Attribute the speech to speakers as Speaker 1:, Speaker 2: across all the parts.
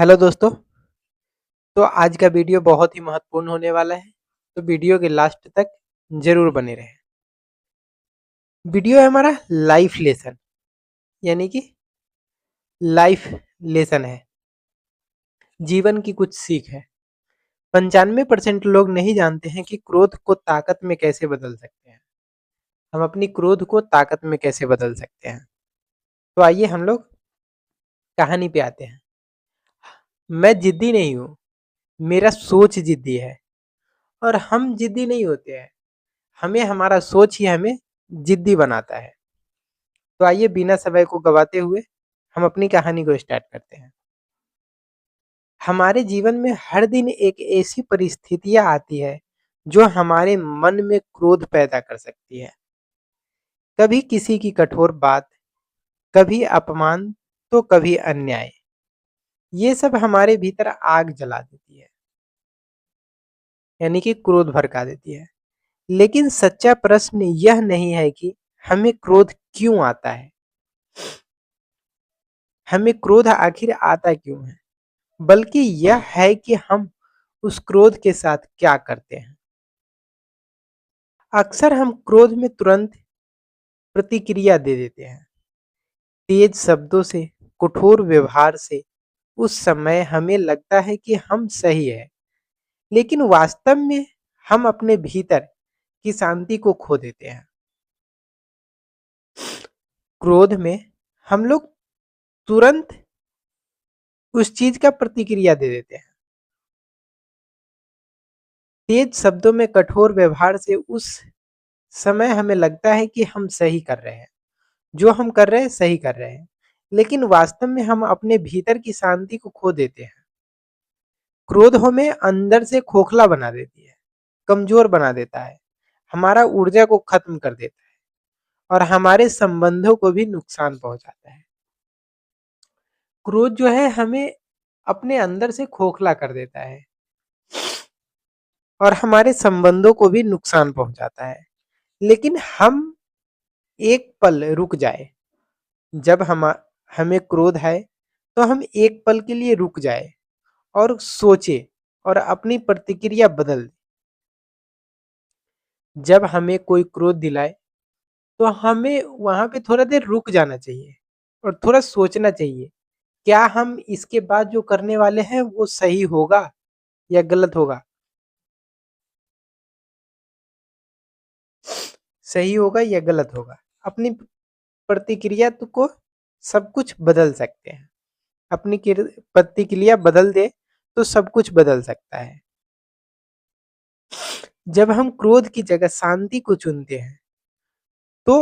Speaker 1: Hello दोस्तों। तो आज का वीडियो बहुत ही महत्वपूर्ण होने वाला है, तो वीडियो के लास्ट तक जरूर बने रहें। वीडियो है हमारा लाइफ लेसन, यानी कि लाइफ लेसन है, जीवन की कुछ सीख है। 95% लोग नहीं जानते हैं कि क्रोध को ताकत में कैसे बदल सकते हैं। हम अपनी क्रोध को ताकत में कैसे बदल सकते हैं। तो आइए हम लोग कहानी पे आते हैं। मैं जिद्दी नहीं हूँ, मेरा सोच जिद्दी है। और हम जिद्दी नहीं होते हैं, हमें हमारा सोच ही हमें जिद्दी बनाता है। तो आइए बिना समय को गवाते हुए हम अपनी कहानी को स्टार्ट करते हैं। हमारे जीवन में हर दिन एक ऐसी परिस्थितियां आती है जो हमारे मन में क्रोध पैदा कर सकती है। कभी किसी की कठोर बात, कभी अपमान, तो कभी अन्याय। ये सब हमारे भीतर आग जला देती है, यानी कि क्रोध भड़का देती है। लेकिन सच्चा प्रश्न यह नहीं है कि हमें क्रोध क्यों आता है, हमें क्रोध आखिर आता क्यों है, बल्कि यह है कि हम उस क्रोध के साथ क्या करते हैं। अक्सर हम क्रोध में तुरंत प्रतिक्रिया दे देते हैं, तेज शब्दों से, कठोर व्यवहार से। उस समय हमें लगता है कि हम सही है, लेकिन वास्तव में हम अपने भीतर की शांति को खो देते हैं। क्रोध में हम लोग तुरंत उस चीज का प्रतिक्रिया दे देते हैं, तेज शब्दों में, कठोर व्यवहार से। उस समय हमें लगता है कि हम सही कर रहे हैं, जो हम कर रहे हैं सही कर रहे हैं, लेकिन वास्तव में हम अपने भीतर की शांति को खो देते हैं। क्रोध हमें अंदर से खोखला बना देती है, कमजोर बना देता है, हमारा ऊर्जा को खत्म कर देता है और हमारे संबंधों को भी नुकसान पहुंचाता है। क्रोध जो है हमें अपने अंदर से खोखला कर देता है और हमारे संबंधों को भी नुकसान पहुंचाता है। लेकिन हम एक पल रुक जाए, जब हमें क्रोध है तो हम एक पल के लिए रुक जाए और सोचे और अपनी प्रतिक्रिया बदल दें। जब हमें कोई क्रोध दिलाए तो हमें वहां पे थोड़ा देर रुक जाना चाहिए और थोड़ा सोचना चाहिए, क्या हम इसके बाद जो करने वाले हैं वो सही होगा या गलत होगा। सही होगा या गलत होगा। अपनी प्रतिक्रिया को सब कुछ बदल सकते हैं। अपनी प्रतिक्रिया बदल दे तो सब कुछ बदल सकता है। जब हम क्रोध की जगह शांति को चुनते हैं तो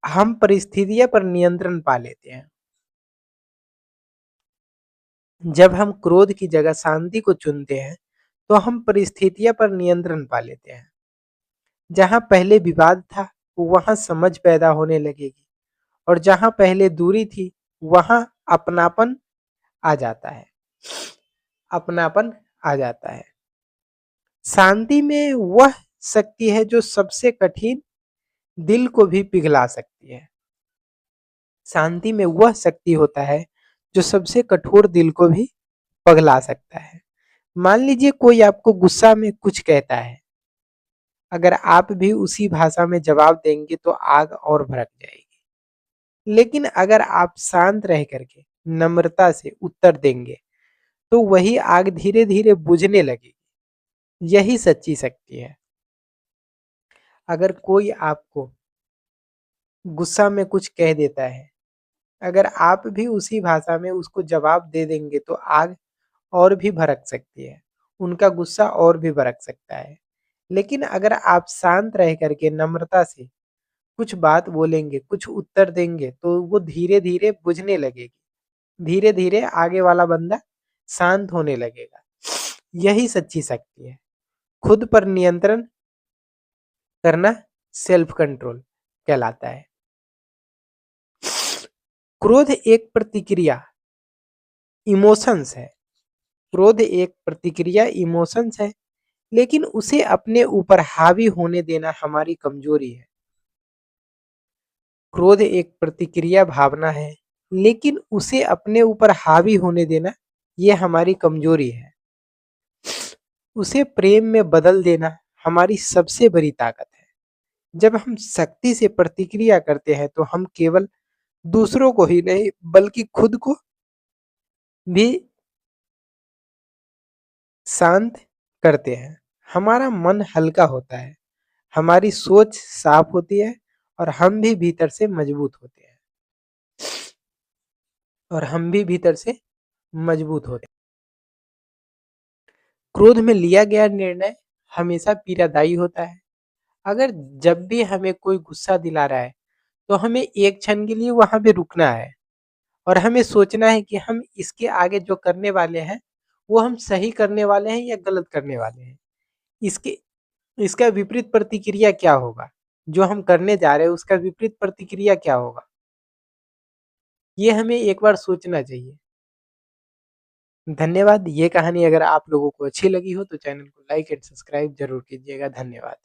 Speaker 1: हम परिस्थितियों पर नियंत्रण पा लेते हैं। जब हम क्रोध की जगह शांति को चुनते हैं तो हम परिस्थितियों पर नियंत्रण पा लेते हैं। जहां पहले विवाद था वहां समझ पैदा होने लगेगी, और जहां पहले दूरी थी वहां अपनापन आ जाता है। अपनापन आ जाता है। शांति में वह शक्ति है जो सबसे कठिन दिल को भी पिघला सकती है। शांति में वह शक्ति होता है जो सबसे कठोर दिल को भी पगला सकता है। मान लीजिए कोई आपको गुस्सा में कुछ कहता है, अगर आप भी उसी भाषा में जवाब देंगे तो आग और भड़क जाएगी। लेकिन अगर आप शांत रह करके नम्रता से उत्तर देंगे तो वही आग धीरे धीरे बुझने लगेगी। यही सच्ची शक्ति है। अगर कोई आपको गुस्सा में कुछ कह देता है, अगर आप भी उसी भाषा में उसको जवाब दे देंगे तो आग और भी भड़क सकती है, उनका गुस्सा और भी भड़क सकता है। लेकिन अगर आप शांत रह करके नम्रता से कुछ बात बोलेंगे, कुछ उत्तर देंगे तो वो धीरे धीरे बुझने लगेगी। धीरे धीरे आगे वाला बंदा शांत होने लगेगा। यही सच्ची शक्ति है। खुद पर नियंत्रण करना सेल्फ कंट्रोल कहलाता है। क्रोध एक प्रतिक्रिया, इमोशंस है। क्रोध एक प्रतिक्रिया, इमोशंस है, लेकिन उसे अपने ऊपर हावी होने देना हमारी कमजोरी है। क्रोध एक प्रतिक्रिया, भावना है, लेकिन उसे अपने ऊपर हावी होने देना ये हमारी कमजोरी है। उसे प्रेम में बदल देना हमारी सबसे बड़ी ताकत है। जब हम सख्ती से प्रतिक्रिया करते हैं तो हम केवल दूसरों को ही नहीं बल्कि खुद को भी शांत करते हैं। हमारा मन हल्का होता है, हमारी सोच साफ होती है और हम भी भीतर से मजबूत होते हैं और हम भी भीतर से मजबूत होते हैं। क्रोध में लिया गया निर्णय हमेशा पीड़ादायी होता है। अगर जब भी हमें कोई गुस्सा दिला रहा है, तो हमें एक क्षण के लिए वहाँ पे रुकना है और हमें सोचना है कि हम इसके आगे जो करने वाले हैं, वो हम सही करने वाले हैं या गलत करने वाले हैं। इसके इसका विपरीत प्रतिक्रिया क्या होगा? जो हम करने जा रहे हैं उसका विपरीत प्रतिक्रिया क्या होगा? ये हमें एक बार सोचना चाहिए। धन्यवाद। ये कहानी अगर आप लोगों को अच्छी लगी हो तो चैनल को लाइक एंड सब्सक्राइब ज़रूर कीजिएगा। धन्यवाद।